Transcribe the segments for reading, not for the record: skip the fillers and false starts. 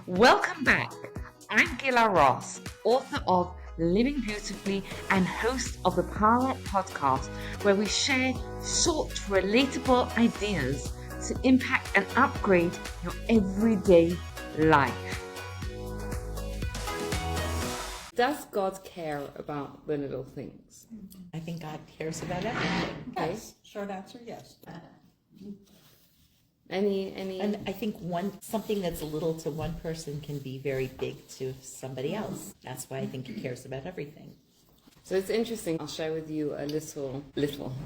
Welcome back. I'm Gila Ross, author of Living Beautifully and host of the Power podcast, where we share short, relatable ideas to impact and upgrade your everyday life. Does God care about the little things? I think God cares about everything. Yes. Short answer, yes. Any And I think something that's little to one person can be very big to somebody else. That's why I think He cares about everything. So it's interesting. I'll share with you a little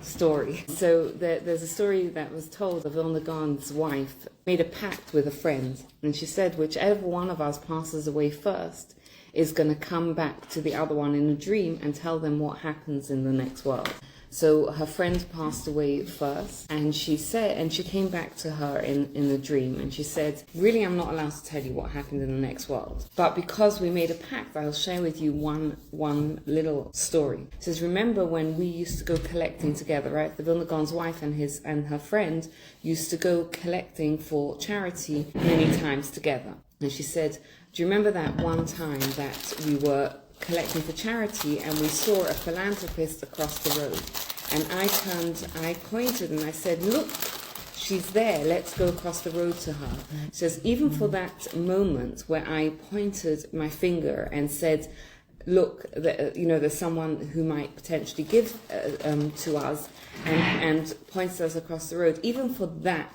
story. So there's a story that was told of Vilna Gaon's wife made a pact with a friend, and she said, whichever one of us passes away first is going to come back to the other one in a dream and tell them what happens in the next world. So her friend passed away first, and she came back to her in the dream, and she said, really, I'm not allowed to tell you what happened in the next world. But because we made a pact, I'll share with you one little story. It says, remember when we used to go collecting together, right? The Vilna Gaon's wife and her friend used to go collecting for charity many times together. And she said, do you remember that one time that we were collecting for charity and we saw a philanthropist across the road, and I pointed and I said, look, she's there, let's go across the road to her. She says, even for that moment where I pointed my finger and said, look, there's someone who might potentially give to us, and points us across the road, even for that,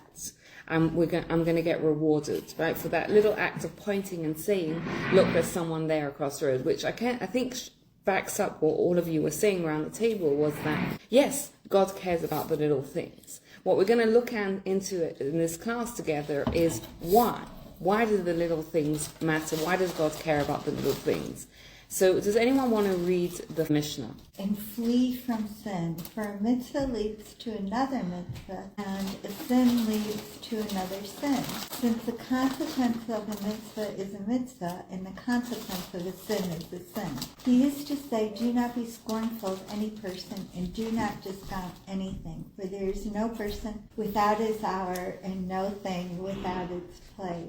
I'm going to get rewarded, right? For that little act of pointing and saying, look, there's someone there across the road, which I think backs up what all of you were saying around the table, was that, yes, God cares about the little things. What we're going to look into it in this class together is why. Why do the little things matter? Why does God care about the little things? So does anyone want to read the Mishnah? And flee from sin, for a mitzvah leads to another mitzvah, and a sin leads to another sin. Since the consequence of a mitzvah is a mitzvah, and the consequence of a sin is a sin. He used to say, do not be scornful of any person, and do not discount anything, for there is no person without his hour, and no thing without its place.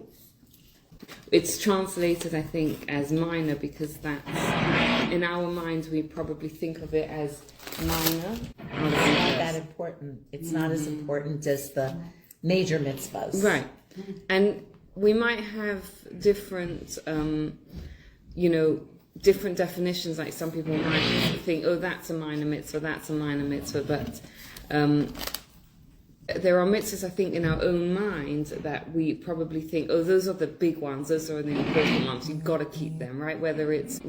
It's translated, I think, as minor, because that's, in our minds, we probably think of it as minor. It's not that important. It's not as important as the major mitzvahs. Right. And we might have different, different definitions. Like some people might think, oh, that's a minor mitzvah, but there are mitzvahs, I think, in our own mind that we probably think, oh, those are the big ones, those are the important ones, you've got to keep them, right? Whether it's,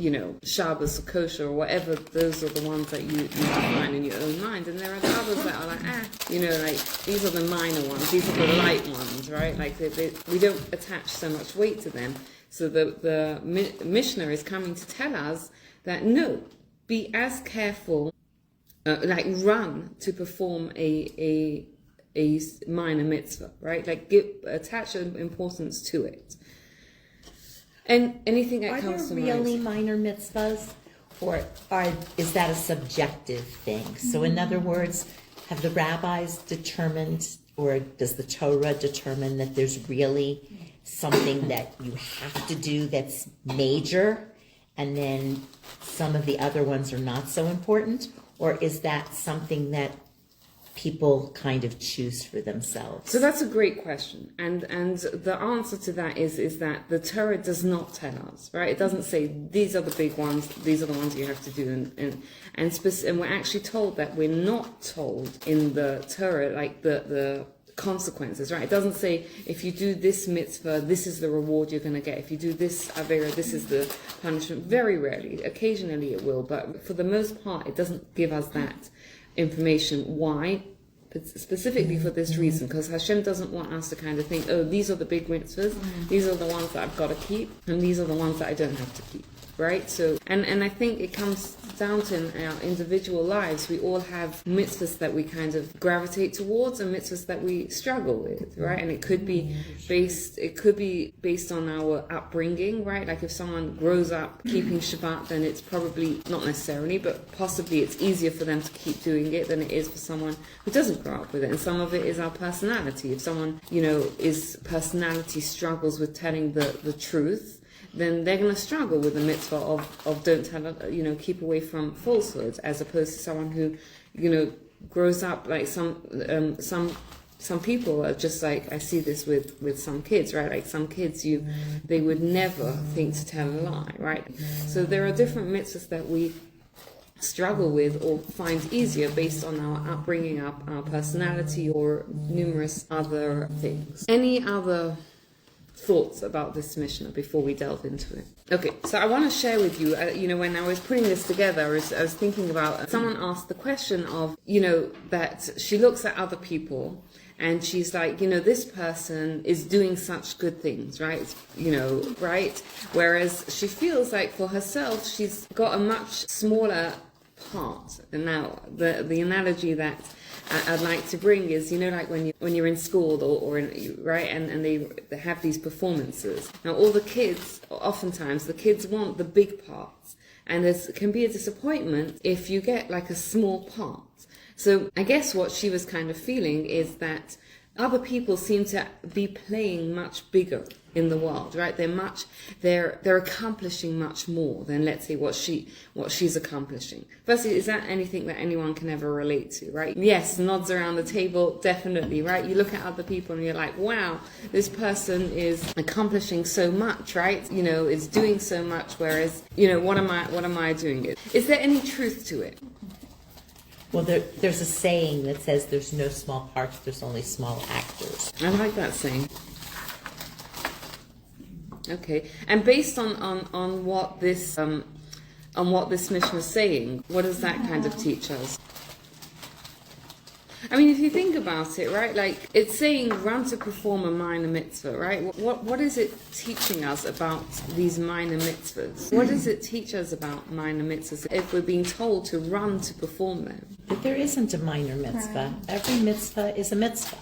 Shabbos or kosher or whatever, those are the ones that you define in your own mind. And there are the others that are like, these are the minor ones, these are the light ones, right? Like, we don't attach so much weight to them. So the Mishnah is coming to tell us that, no, be as careful, run to perform a minor mitzvah, right? Like attach importance to it. And anything that comes to mind. Are there really minor mitzvahs, or is that a subjective thing? So in other words, have the rabbis determined, or does the Torah determine that there's really something that you have to do that's major, and then some of the other ones are not so important? Or is that something that people kind of choose for themselves? So that's a great question, and the answer to that is that the Torah does not tell us, right? It doesn't say these are the big ones, these are the ones you have to do, and we're actually told that we're not told in the Torah like the consequences, right? It doesn't say if you do this mitzvah, this is the reward you're going to get. If you do this avera, this is the punishment. Very rarely, occasionally it will, but for the most part, it doesn't give us that information. Why? Specifically for this reason, because Hashem doesn't want us to kind of think, oh, these are the big mitzvahs, these are the ones that I've got to keep, and these are the ones that I don't have to keep, right? So, and I think it comes down to in our individual lives, we all have mitzvahs that we kind of gravitate towards and mitzvahs that we struggle with, right? And it could be based on our upbringing, right? Like if someone grows up keeping Shabbat, then it's probably not necessarily, but possibly it's easier for them to keep doing it than it is for someone who doesn't grow up with it. And some of it is our personality. If someone, is personality struggles with telling the truth, then they're going to struggle with the mitzvah of don't tell, keep away from falsehoods, as opposed to someone who, grows up like some people are just like, I see this with some kids, right? Like some kids, they would never think to tell a lie, right? So there are different mitzvahs that we struggle with or find easier based on our upbringing, our personality, or numerous other things. Any other thoughts about this Mishnah before we delve into it? Okay, so I want to share with you, when I was putting this together, I was thinking about, someone asked the question of, that she looks at other people and she's like, this person is doing such good things, right? Right? Whereas she feels like for herself, she's got a much smaller part. And now the analogy that I'd like to bring is, like when you're in school or right, and they have these performances. Now, all the kids, oftentimes, the kids want the big parts, and there can be a disappointment if you get like a small part. So I guess what she was kind of feeling is that other people seem to be playing much bigger in the world, right? They're accomplishing much more than, let's say, what she's accomplishing. Firstly, is that anything that anyone can ever relate to, right? Yes, nods around the table, definitely, right? You look at other people and you're like, wow, this person is accomplishing so much, right? Is doing so much, whereas, what am I doing? Is there any truth to it? Well, there's a saying that says there's no small parts, there's only small actors. I like that saying. Okay, and based on what this Mishnah is saying, what does that kind of teach us? I mean, if you think about it, right, like it's saying run to perform a minor mitzvah, right? What is it teaching us about these minor mitzvahs? What does it teach us about minor mitzvahs if we're being told to run to perform them? But there isn't a minor mitzvah. Every mitzvah is a mitzvah.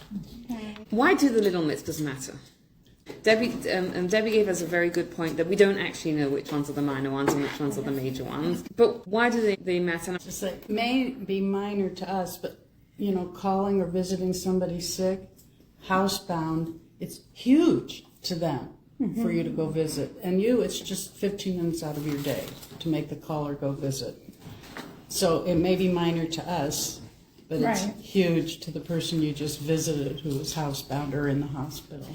Why do the little mitzvahs matter? Debbie gave us a very good point that we don't actually know which ones are the minor ones and which ones are the major ones. But why do they matter? Just like, it may be minor to us, but calling or visiting somebody sick, housebound, it's huge to them for you to go visit. And it's just 15 minutes out of your day to make the call or go visit. So it may be minor to us, but it's huge to the person you just visited who is housebound or in the hospital.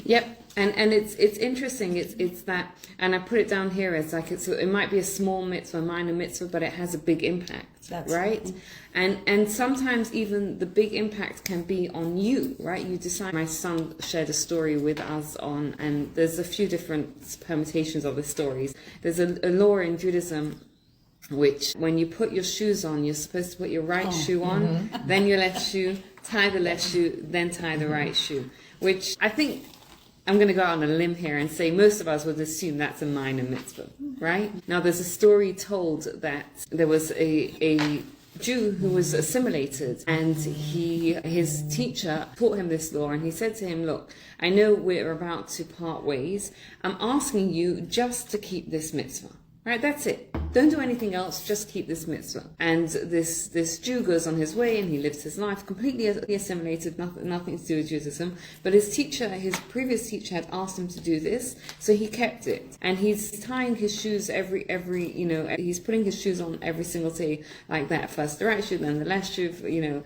Yep. And it's interesting. It's that, and I put it down here as like it might be a small mitzvah, minor mitzvah, but it has a big impact, right? And sometimes even the big impact can be on you, right? You decide. My son shared a story with us on, and there's a few different permutations of the stories. There's a law in Judaism which, when you put your shoes on, you're supposed to put your right shoe on, then your left shoe, tie the left shoe, then tie the right shoe, which I think I'm going to go out on a limb here and say most of us would assume that's a minor mitzvah, right? Now, there's a story told that there was a Jew who was assimilated, and his teacher taught him this law, and he said to him, look, I know we're about to part ways. I'm asking you just to keep this mitzvah. Right, that's it. Don't do anything else, just keep this mitzvah. And this Jew goes on his way and he lives his life completely assimilated, nothing to do with Judaism. But his previous teacher had asked him to do this, so he kept it. And he's tying his shoes he's putting his shoes on every single day like that. First the right shoe, then the left shoe,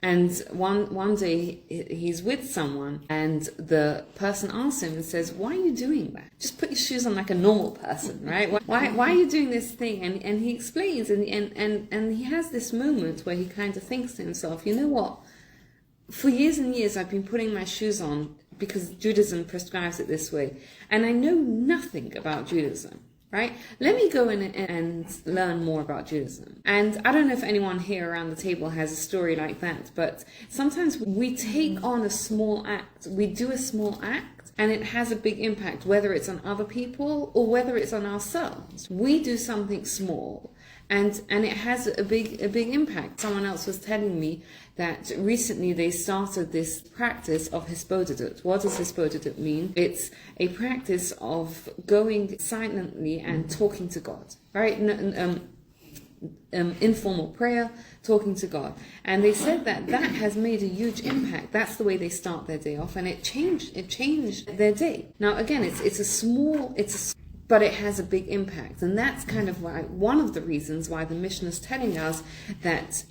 And one day he's with someone and the person asks him and says, why are you doing that? Just put your shoes on like a normal person, right? Why are you doing this thing? And he explains, and he has this moment where he kind of thinks to himself, you know what? For years and years I've been putting my shoes on because Judaism prescribes it this way, and I know nothing about Judaism, right? Let me go in and learn more about Judaism. And I don't know if anyone here around the table has a story like that, but sometimes we take on a small act, we do a small act, and it has a big impact, whether it's on other people or whether it's on ourselves. We do something small, And it has a big impact. Someone else was telling me that recently they started this practice of hispodedut. What does hispodedut mean? It's a practice of going silently and talking to God, right? Informal prayer, talking to God. And they said that has made a huge impact. That's the way they start their day off, and it changed their day. Now again, but it has a big impact, and that's kind of why one of the reasons why the mission is telling us that,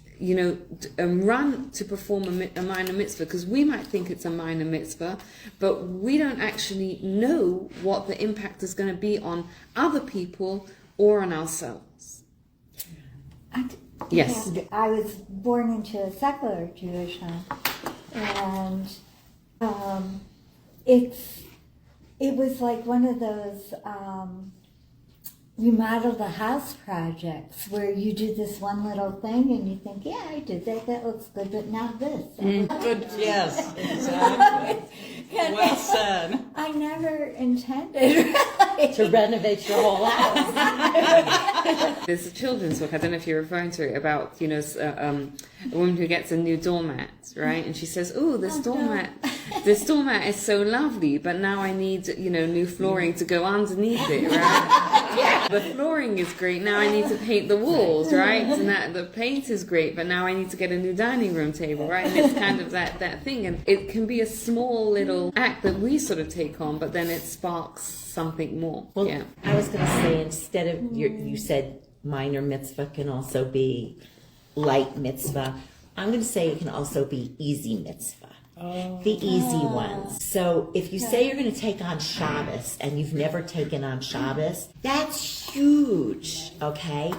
run to perform a minor mitzvah, because we might think it's a minor mitzvah, but we don't actually know what the impact is going to be on other people or on ourselves. Yes. I was born into a secular Jewish home, and it was like one of those remodel the house projects where you do this one little thing and you think, yeah, I did that, that looks good, but now this. Good, yes, exactly. Well said. I never intended To renovate your whole house. There's a children's book, I don't know if you're referring to it, about, a woman who gets a new doormat, right? And she says, oh, this doormat is so lovely, but now I need, new flooring to go underneath it, right? Yeah. The flooring is great, now I need to paint the walls, right? And the paint is great, but now I need to get a new dining room table, right? And it's kind of that thing. And it can be a small little act that we sort of take on, but then it sparks something more. Well, yeah. I was going to say, instead of, you said minor mitzvah can also be light mitzvah. I'm going to say it can also be easy mitzvah. The easy ones. So if you say you're going to take on Shabbos and you've never taken on Shabbos, that's huge, okay?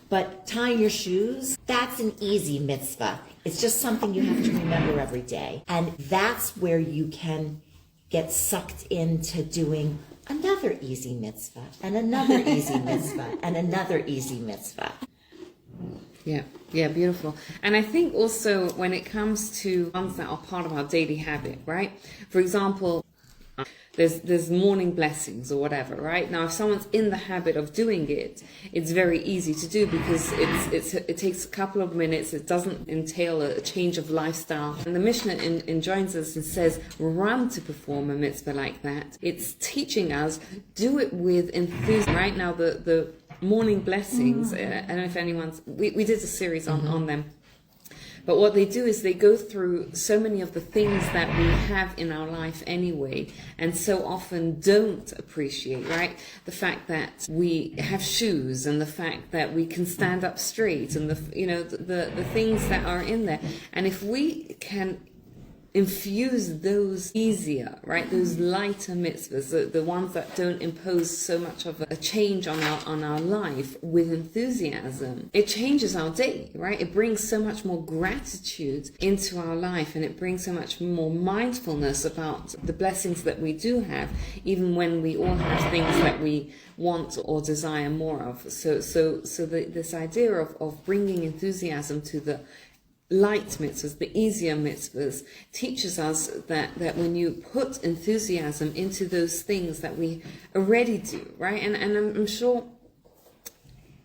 But tying your shoes, that's an easy mitzvah. It's just something you have to remember every day. And that's where you can get sucked into doing another easy mitzvah, and another easy mitzvah, and another easy mitzvah. Yeah, beautiful. And I think also when it comes to ones that are part of our daily habit, right? For example, there's morning blessings or whatever, right? Now, if someone's in the habit of doing it, it's very easy to do because it takes a couple of minutes. It doesn't entail a change of lifestyle. And the Mishnah enjoins us and says, run to perform a mitzvah like that. It's teaching us, do it with enthusiasm. Right now, the morning blessings, I don't know if anyone's, we did a series on them. But what they do is they go through so many of the things that we have in our life anyway, and so often don't appreciate, right? The fact that we have shoes, and the fact that we can stand up straight, and the things that are in there. And if we can infuse those easier, right? Those lighter mitzvahs, the ones that don't impose so much of a change on our life with enthusiasm. It changes our day, right? It brings so much more gratitude into our life, and it brings so much more mindfulness about the blessings that we do have, even when we all have things that we want or desire more of. So this idea of bringing enthusiasm to the light mitzvahs, the easier mitzvahs, teaches us that when you put enthusiasm into those things that we already do, right? And I'm sure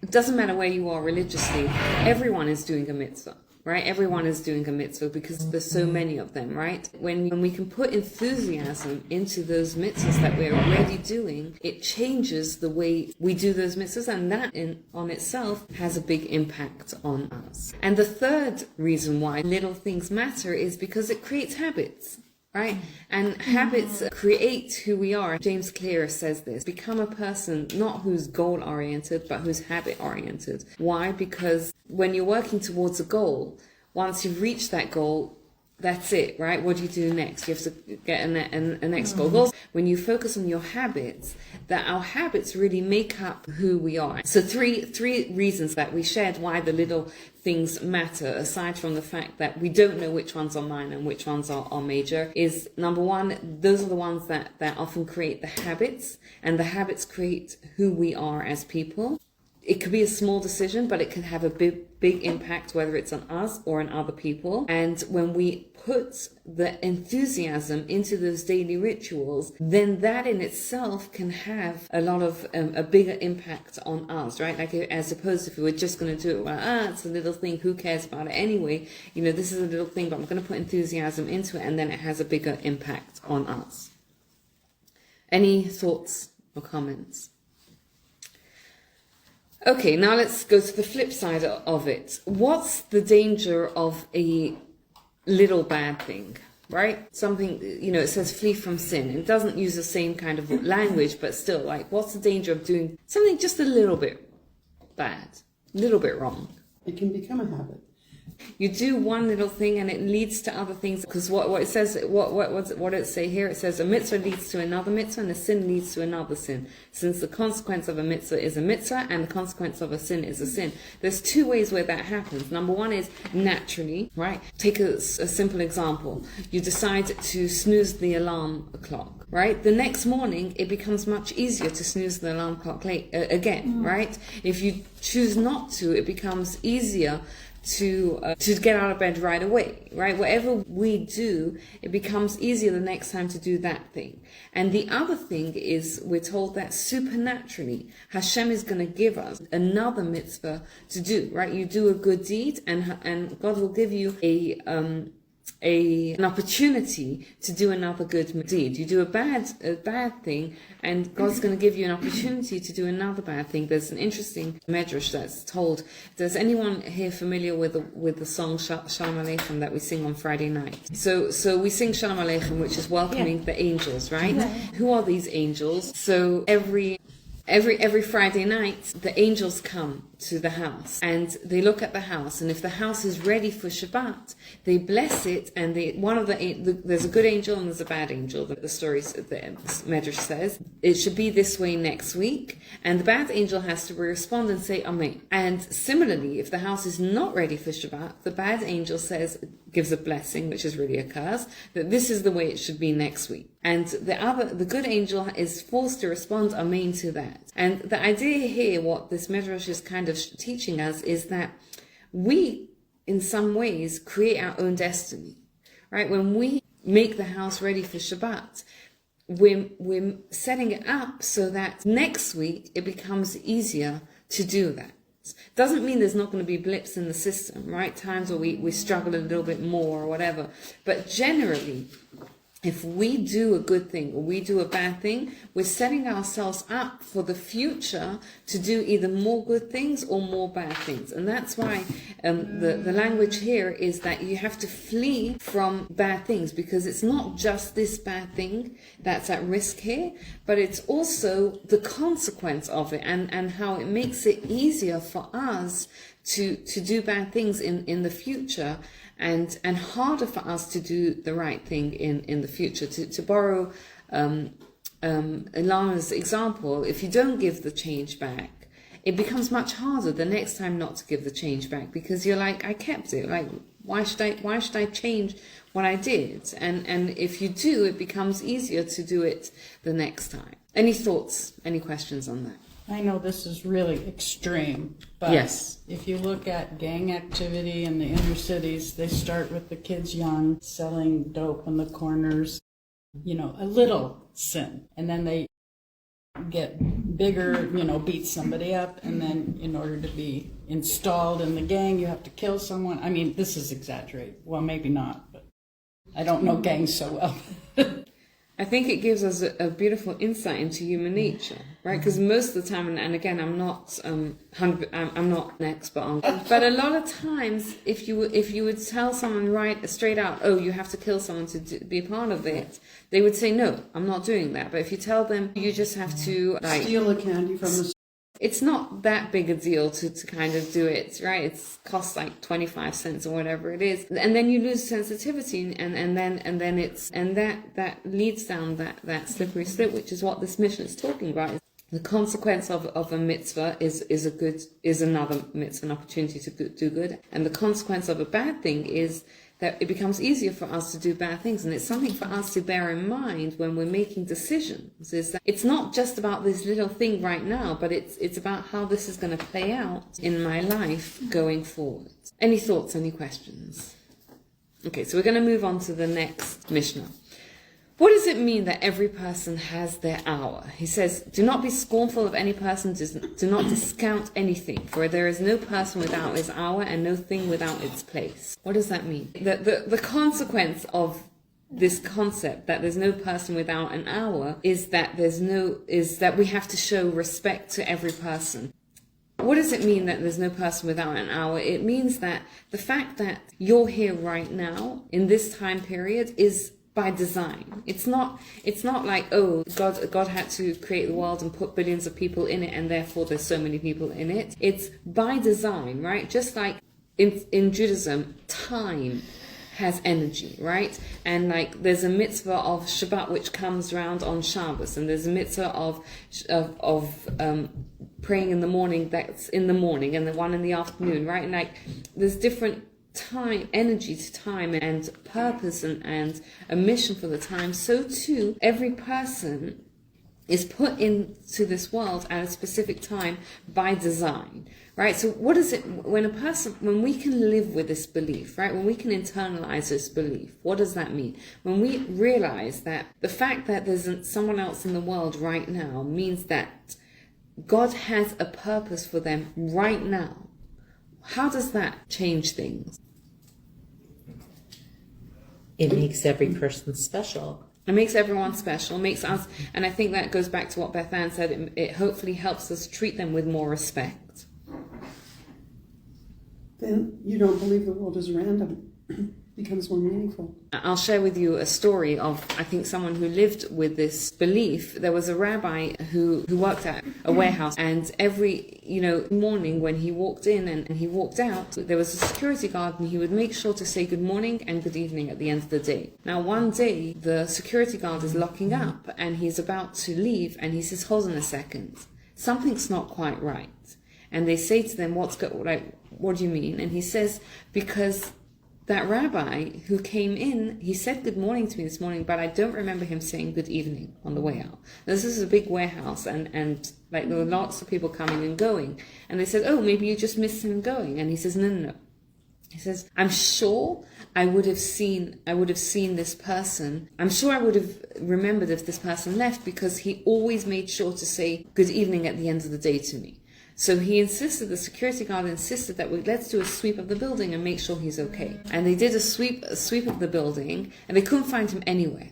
it doesn't matter where you are religiously, everyone is doing a mitzvah, right? Everyone is doing a mitzvah because there's so many of them, right? When we can put enthusiasm into those mitzvahs that we're already doing, it changes the way we do those mitzvahs, and that on itself has a big impact on us. And the third reason why little things matter is because it creates habits. Right? And habits create who we are. James Clear says this: become a person not who's goal-oriented, but who's habit-oriented. Why? Because when you're working towards a goal, once you've reached that goal, that's it, right? What do you do next? You have to get a next goal. When you focus on your habits, that our habits really make up who we are. So three reasons that we shared why the little things matter, aside from the fact that we don't know which ones are minor and which ones are major, is number one, those are the ones that often create the habits, and the habits create who we are as people. it could be a small decision, but it can have a big impact, whether it's on us or on other people. And when we put the enthusiasm into those daily rituals, then that in itself can have a lot of a bigger impact on us, right? Like, as opposed to if we were just going to do it, well, it's a little thing, who cares about it anyway? You know, this is a little thing, but I'm going to put enthusiasm into it, and then it has a bigger impact on us. Any thoughts or comments? Okay, now let's go to the flip side of it. What's the danger of a little bad thing, right? Something, you know, it says flee from sin. It doesn't use the same kind of language, but still, like, what's the danger of doing something just a little bit bad, a little bit wrong? It can become a habit. You do one little thing and it leads to other things, because what it says, what it say here? It says a mitzvah leads to another mitzvah and a sin leads to another sin. Since the consequence of a mitzvah is a mitzvah and the consequence of a sin is a sin. There's two ways where that happens. Number one is naturally, right? Take a simple example. You decide to snooze the alarm clock, right? The next morning, it becomes much easier to snooze the alarm clock again, right? If you choose not to, it becomes easier to get out of bed right away, right? Whatever we do, it becomes easier the next time to do that thing. And the other thing is, we're told that supernaturally, Hashem is going to give us another mitzvah to do, right? You do a good deed, and God will give you an opportunity to do another good deed. You do a bad thing, and God's going to give you an opportunity to do another bad thing. There's an interesting medrash that's told. Is anyone here familiar with the song Shalom Aleichem that we sing on Friday night? So we sing Shalom Aleichem, which is welcoming the angels, right? Who are these angels? So every Friday night, the angels come to the house and they look at the house, and if the house is ready for Shabbat, they bless it, and there's a good angel and there's a bad angel. The Medrash says it should be this way next week, and the bad angel has to respond and say Amen. And similarly, if the house is not ready for Shabbat, the bad angel gives a blessing, which is really a curse, that this is the way it should be next week. And the good angel is forced to respond Amen to that. And the idea here, what this Medrash is kind of teaching us, is that we, in some ways, create our own destiny, right? When we make the house ready for Shabbat, we're setting it up so that next week it becomes easier to do that. Doesn't mean there's not going to be blips in the system, right? Times where we struggle a little bit more or whatever. But generally, if we do a good thing or we do a bad thing, we're setting ourselves up for the future to do either more good things or more bad things. And that's why the language here is that you have to flee from bad things, because it's not just this bad thing that's at risk here, but it's also the consequence of it, and how it makes it easier for us to do bad things in the future, and harder for us to do the right thing in the future. To borrow Ilana's example, if you don't give the change back, it becomes much harder the next time not to give the change back, because you're like, I kept it. Like, why should I change what I did? And if you do, it becomes easier to do it the next time. Any thoughts? Any questions on that? I know this is really extreme, but yes, if you look at gang activity in the inner cities, they start with the kids young, selling dope in the corners, you know, a little sin. And then they get bigger, you know, beat somebody up, and then in order to be installed in the gang, you have to kill someone. I mean, this is exaggerated. Well, maybe not, but I don't know gangs so well. I think it gives us a beautiful insight into human nature, right? Because most of the time, and again, I'm not I'm not an expert on, but a lot of times, if you would tell someone right straight out, oh, you have to kill someone to be a part of it, they would say, no, I'm not doing that. But if you tell them you just have to steal the candy from the, it's not that big a deal to kind of do it, right? It costs like 25 cents or whatever it is. And then you lose sensitivity, and that leads down that slippery slope, which is what this mission is talking about. The consequence of a mitzvah is another mitzvah, an opportunity to do good. And the consequence of a bad thing is that it becomes easier for us to do bad things. And it's something for us to bear in mind when we're making decisions, is that it's not just about this little thing right now, but it's about how this is going to play out in my life going forward. Any thoughts, any questions? Okay, so we're going to move on to the next Mishnah. What does it mean that every person has their hour? He says, do not be scornful of any person, do not discount anything, for there is no person without his hour and no thing without its place. What does that mean? The consequence of this concept that there's no person without an hour is that we have to show respect to every person. What does it mean that there's no person without an hour? It means that the fact that you're here right now in this time period is by design. It's not like, oh, God had to create the world and put billions of people in it and therefore there's so many people in it. It's by design, right? Just like in Judaism, time has energy, right? And like there's a mitzvah of Shabbat which comes around on Shabbos, and there's a mitzvah of praying in the morning that's in the morning, and the one in the afternoon, right? And like there's different time, energy to time, and purpose and a mission for the time. So too, every person is put into this world at a specific time by design, right? So what is it when we can live with this belief, right? When we can internalize this belief, what does that mean? When we realize that the fact that there's someone else in the world right now means that God has a purpose for them right now. How does that change things? It makes every person special. It makes everyone special, makes us, and I think that goes back to what Beth Ann said, it hopefully helps us treat them with more respect. Then you don't believe the world is random. Becomes more meaningful. I'll share with you a story of, I think, someone who lived with this belief. There was a rabbi who worked at a warehouse, and every morning when he walked in and he walked out, there was a security guard, and he would make sure to say good morning and good evening at the end of the day. Now one day the security guard is locking up and he's about to leave, and he says, hold on a second, something's not quite right. And they say to them, what do you mean? And he says, because that rabbi who came in, he said good morning to me this morning, but I don't remember him saying good evening on the way out. This is a big warehouse, and like there were lots of people coming and going. And they said, oh, maybe you just missed him going. And he says, no. He says, I'm sure I would have seen this person. I'm sure I would have remembered if this person left, because he always made sure to say good evening at the end of the day to me. So the security guard insisted that let's do a sweep of the building and make sure he's okay. And they did a sweep of the building, and they couldn't find him anywhere.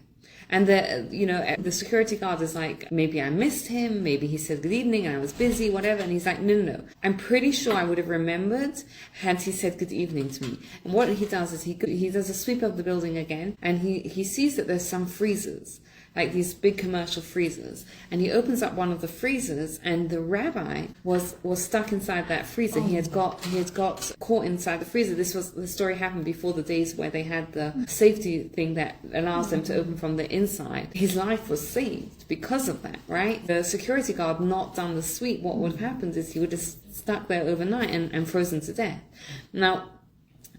And the security guard is like, maybe I missed him, maybe he said good evening and I was busy, whatever. And he's like, no. I'm pretty sure I would have remembered had he said good evening to me. And what he does is he does a sweep of the building again, and he sees that there's some freezers, like these big commercial freezers, and he opens up one of the freezers, and the rabbi was stuck inside that freezer. He had got caught inside the freezer. The story happened before the days where they had the safety thing that allows them to open from the inside. His life was saved because of that, right? The security guard not done the sweep, what would have happened is he would have stuck there overnight and frozen to death. Now,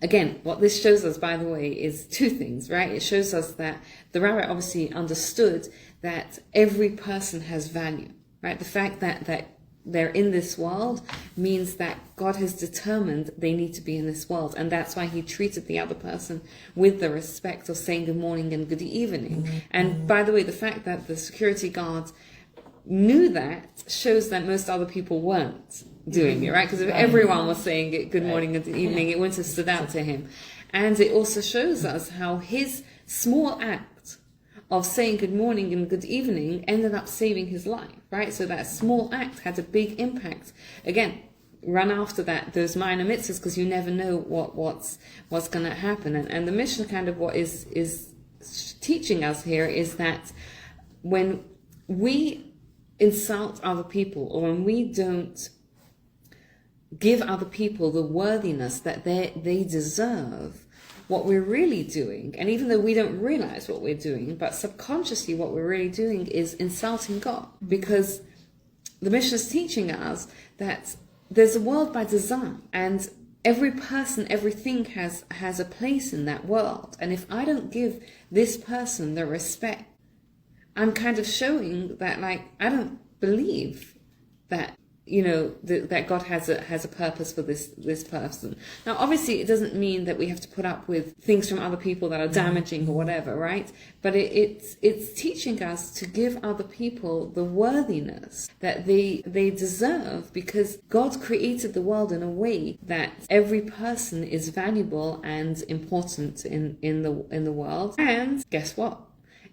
again, what this shows us, by the way, is two things, right? It shows us that the rabbi obviously understood that every person has value, right? The fact that they're in this world means that God has determined they need to be in this world. And that's why he treated the other person with the respect of saying good morning and good evening. Mm-hmm. And by the way, the fact that the security guard knew that shows that most other people weren't doing it, right? Because if everyone was saying it, good morning and good evening, it wouldn't have stood out to him. And it also shows us how his small act of saying good morning and good evening ended up saving his life, right? So that small act had a big impact. Again, run after those minor mitzvahs, because you never know what's going to happen. And the mission, kind of what is teaching us here, is that when we insult other people, or when we don't give other people the worthiness that they deserve, what we're really doing, and even though we don't realize what we're doing, but subconsciously what we're really doing is insulting God. Because the mission is teaching us that there's a world by design, and every person, everything has a place in that world. And if I don't give this person the respect, I'm kind of showing that, like, I don't believe that, that God has a purpose for this person. Now, obviously, it doesn't mean that we have to put up with things from other people that are damaging or whatever, right? But it's teaching us to give other people the worthiness that they deserve, because God created the world in a way that every person is valuable and important in the world. And guess what?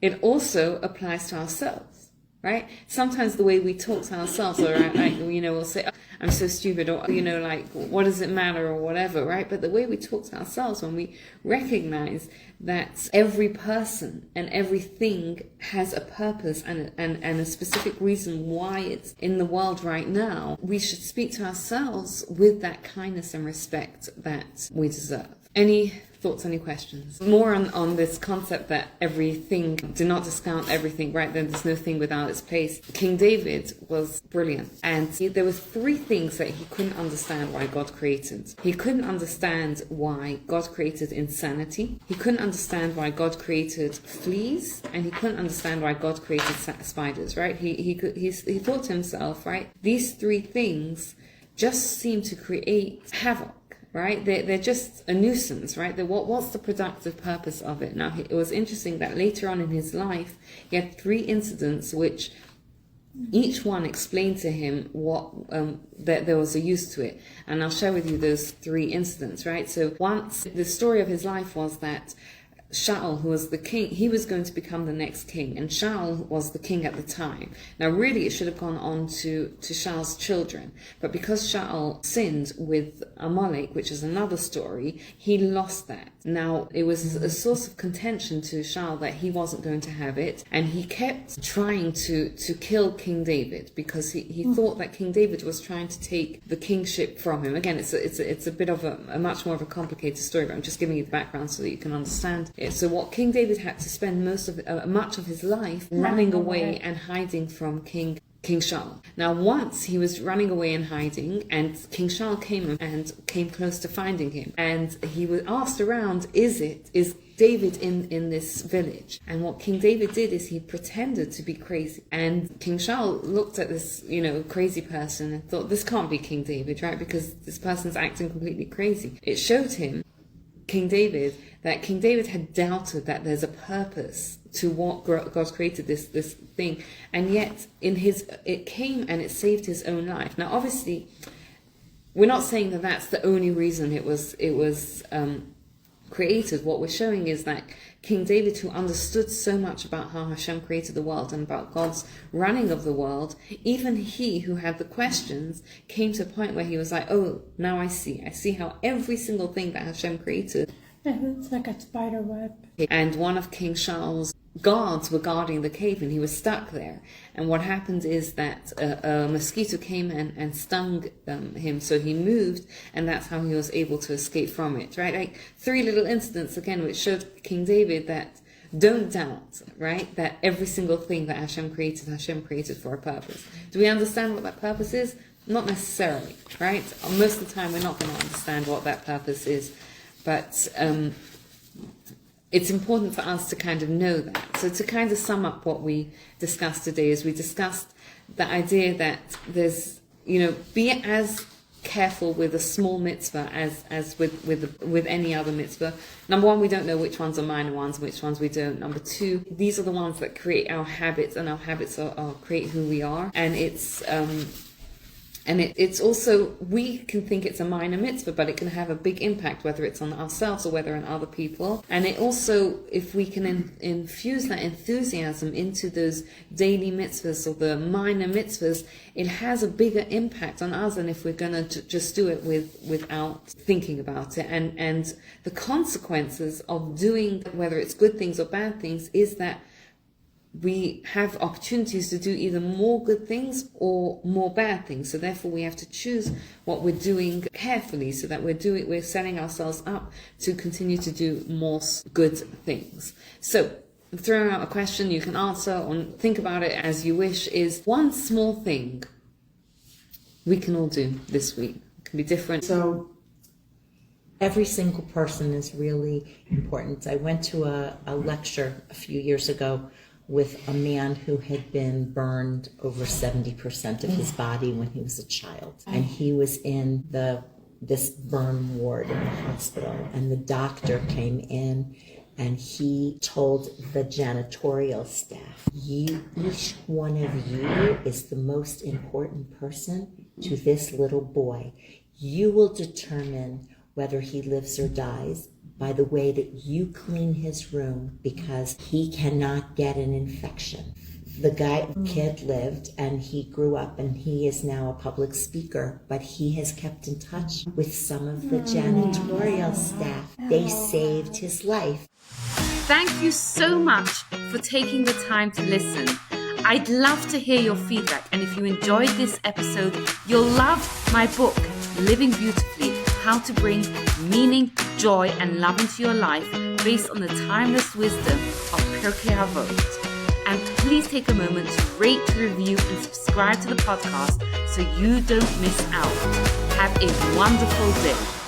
It also applies to ourselves. Right? Sometimes the way we talk to ourselves, or like, we'll say, oh, I'm so stupid, or, like, what does it matter, or whatever, right? But the way we talk to ourselves, when we recognize that every person and everything has a purpose and a specific reason why it's in the world right now, we should speak to ourselves with that kindness and respect that we deserve. Any thoughts, any questions? More on this concept that everything, do not discount everything, right? Then there's no thing without its place. King David was brilliant. And there were 3 things that he couldn't understand why God created. He couldn't understand why God created insanity. He couldn't understand why God created fleas. And he couldn't understand why God created spiders, right? He thought to himself, right? These 3 things just seem to create havoc. Right? They're just a nuisance, right? What's the productive purpose of it? Now, it was interesting that later on in his life, he had 3 incidents which each one explained to him what that there was a use to it. And I'll share with you those 3 incidents, right? So once, the story of his life was that Shaul, who was the king, he was going to become the next king, and Shaul was the king at the time. Now, really, it should have gone on to Shaul's children, but because Shaul sinned with Amalek, which is another story, he lost that. Now, it was a source of contention to Shaul that he wasn't going to have it, and he kept trying to kill King David, because he thought that King David was trying to take the kingship from him. Again, it's a bit of a much more of a complicated story, but I'm just giving you the background so that you can understand. So what King David had to spend much of his life running away and hiding from King Shaul. Now, once he was running away and hiding, and King Shaul came close to finding him, and he was asked around, is David in this village? And what King David did is he pretended to be crazy. And King Shaul looked at this, crazy person and thought, this can't be King David, right? Because this person's acting completely crazy. It showed him, King David, that King David had doubted that there's a purpose to what God created this thing, and yet it came and it saved his own life. Now, obviously, we're not saying that that's the only reason it was created. What we're showing is that King David, who understood so much about how Hashem created the world and about God's running of the world, even he who had the questions came to a point where he was like, oh, now I see how every single thing that Hashem created. It's like a spider web. And one of King Shaul's guards were guarding the cave, and he was stuck there. And what happened is that a mosquito came and stung him, so he moved, and that's how he was able to escape from it, right? Like 3 little incidents, again, which showed King David that don't doubt, right, that every single thing that Hashem created for a purpose. Do we understand what that purpose is? Not necessarily, right? Most of the time, we're not going to understand what that purpose is. But it's important for us to kind of know that. So to kind of sum up what we discussed today, is we discussed the idea that there's, be as careful with a small mitzvah as with any other mitzvah. Number 1, we don't know which ones are minor ones, which ones we don't. Number 2, these are the ones that create our habits, and our habits are create who we are. And it's also, we can think it's a minor mitzvah, but it can have a big impact, whether it's on ourselves or whether on other people. And it also, if we can infuse that enthusiasm into those daily mitzvahs or the minor mitzvahs, it has a bigger impact on us than if we're going to just do it without thinking about it. And the consequences of doing, whether it's good things or bad things, is that we have opportunities to do either more good things or more bad things. So therefore we have to choose what we're doing carefully, so that we're setting ourselves up to continue to do more good things. So throwing out a question you can answer or think about it as you wish, is one small thing we can all do this week. It can be different. So Every single person is really important. I went to a lecture a few years ago with a man who had been burned over 70% of his body when he was a child. And he was in this burn ward in the hospital. And the doctor came in and he told the janitorial staff, each one of you is the most important person to this little boy. You will determine whether he lives or dies by the way that you clean his room, because he cannot get an infection. The kid lived and he grew up and he is now a public speaker, but he has kept in touch with some of the janitorial staff. They saved his life. Thank you so much for taking the time to listen. I'd love to hear your feedback, and if you enjoyed this episode, you'll love my book, Living Beautifully: How to Bring Meaning, Joy, and Love into Your Life, based on the timeless wisdom of Pirkei Avot. And please take a moment to rate, review, and subscribe to the podcast so you don't miss out. Have a wonderful day.